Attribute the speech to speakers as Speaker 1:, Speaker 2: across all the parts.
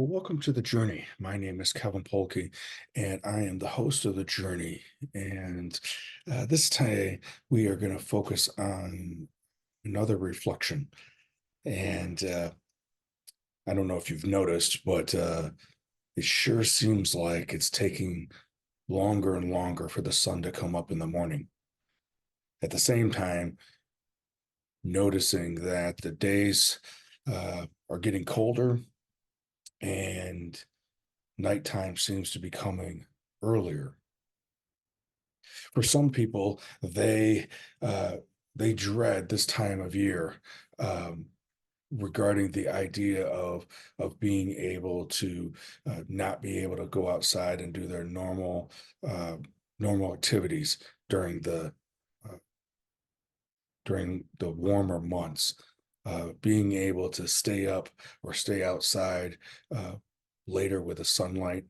Speaker 1: Well, welcome to the journey. My name is Kevin Polky, and I am the host of the journey. And this time we are going to focus on another reflection. And I don't know if you've noticed, but it sure seems like it's taking longer and longer for the sun to come up in the morning. At the same time, noticing that the days are getting colder and nighttime seems to be coming earlier. For some people, uh, they dread this time of year, um, regarding the idea of being able to not be able to go outside and do their uh, normal activities during uh, the warmer months. Being able to stay up or stay outside uh, later with the sunlight.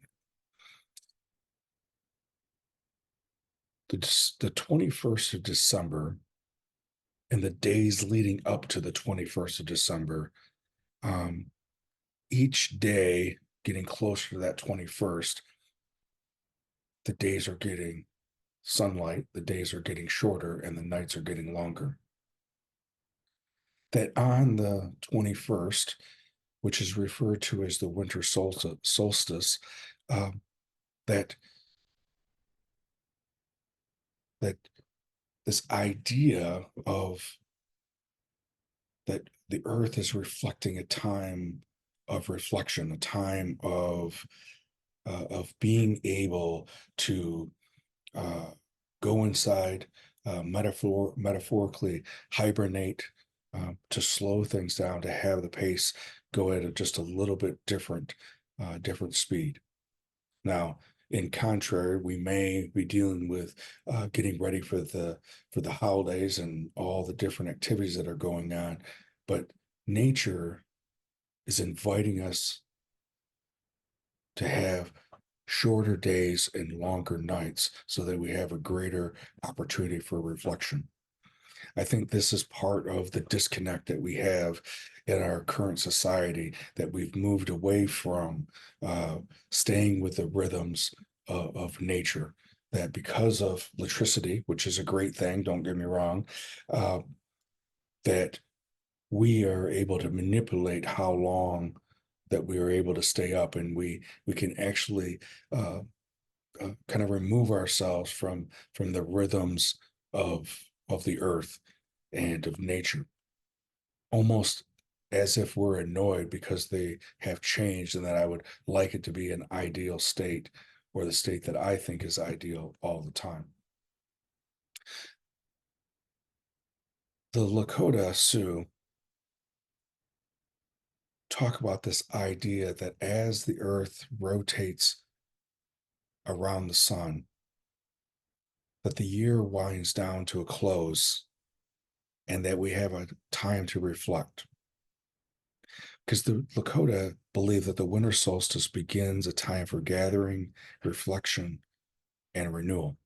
Speaker 1: The 21st of December and the days leading up to the 21st of December, um, each day getting closer to that 21st, the days are getting sunlight, the days are getting shorter, and the nights are getting longer. That on the 21st, which is referred to as the winter solstice, um, that that this idea of that the earth is reflecting a time of reflection, a time of being able to uh, go inside, metaphorically hibernate, to slow things down, to have the pace go at just a little bit different speed. Now, in contrary, we may be dealing with getting ready for the holidays and all the different activities that are going on, but nature is inviting us to have shorter days and longer nights so that we have a greater opportunity for reflection. I think this is part of the disconnect that we have in our current society, that we've moved away from uh, staying with the rhythms of nature. That because of electricity, which is a great thing, don't get me wrong, uh, that we are able to manipulate how long that we are able to stay up, and we can actually uh, kind of remove ourselves from the rhythms of the earth and of nature, almost as if we're annoyed because they have changed, and that I would like it to be an ideal state, or the state that I think is ideal all the time. The Lakota Sioux talk about this idea that as the earth rotates around the sun, that the year winds down to a close, and that we have a time to reflect. Because the Lakota believe that the winter solstice begins a time for gathering, reflection, and renewal.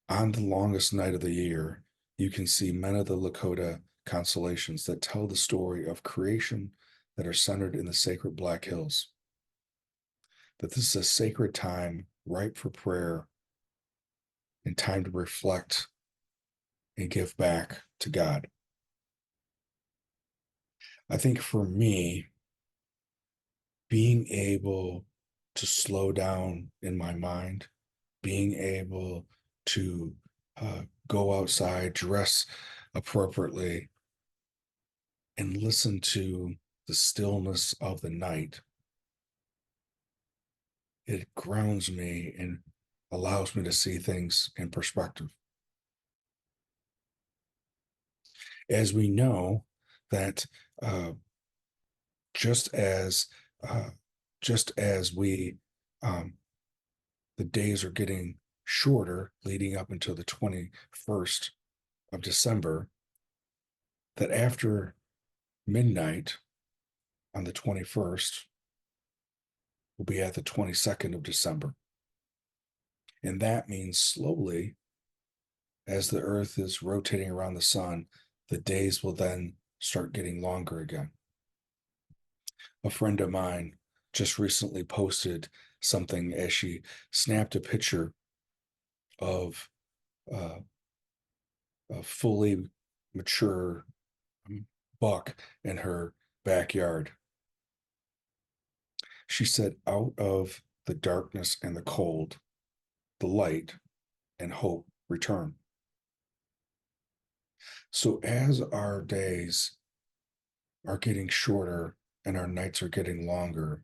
Speaker 1: On the longest night of the year, you can see many of the Lakota constellations that tell the story of creation that are centered in the sacred Black Hills. That this is a sacred time ripe for prayer and time to reflect and give back to God. I think for me, being able to slow down in my mind, being able to go outside, dress appropriately, and listen to the stillness of the night, it grounds me and allows me to see things in perspective. As we know that uh, just as uh, just as we um, the days are getting shorter leading up until the 21st of December, that after midnight on the 21st, we'll be at the 22nd of December. And that means slowly, as the earth is rotating around the sun, the days will then start getting longer again. A friend of mine just recently posted something as she snapped a picture of uh, a fully mature buck in her backyard. She said, out of the darkness and the cold, the light and hope return. So as our days are getting shorter and our nights are getting longer,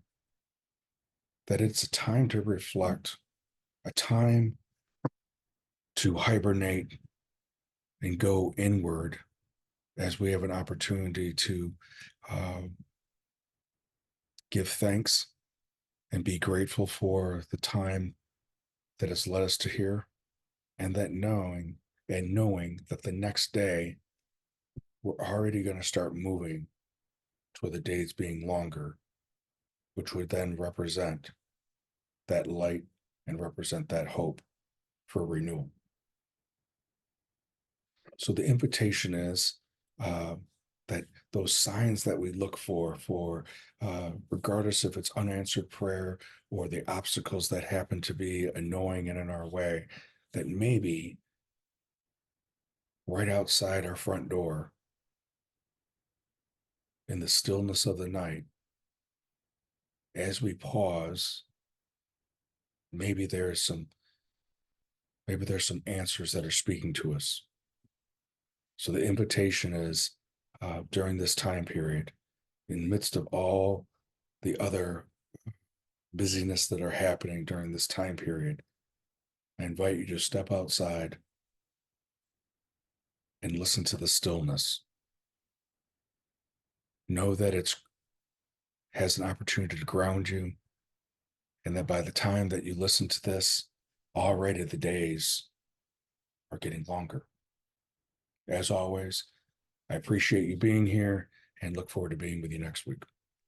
Speaker 1: that it's a time to reflect, a time to hibernate and go inward as we have an opportunity to uh, give thanks and be grateful for the time that has led us to here, and that knowing that the next day we're already going to start moving toward the days being longer, which would then represent that light and represent that hope for renewal. So the invitation is uh, that those signs that we look for regardless if it's unanswered prayer or the obstacles that happen to be annoying and in our way, that maybe right outside our front door in the stillness of the night, as we pause, maybe there's some answers that are speaking to us. So the invitation is during this time period, in the midst of all the other busyness that are happening during this time period, I invite you to step outside and listen to the stillness. Know that it has an opportunity to ground you, and that by the time that you listen to this, already the days are getting longer. As always, I appreciate you being here and look forward to being with you next week.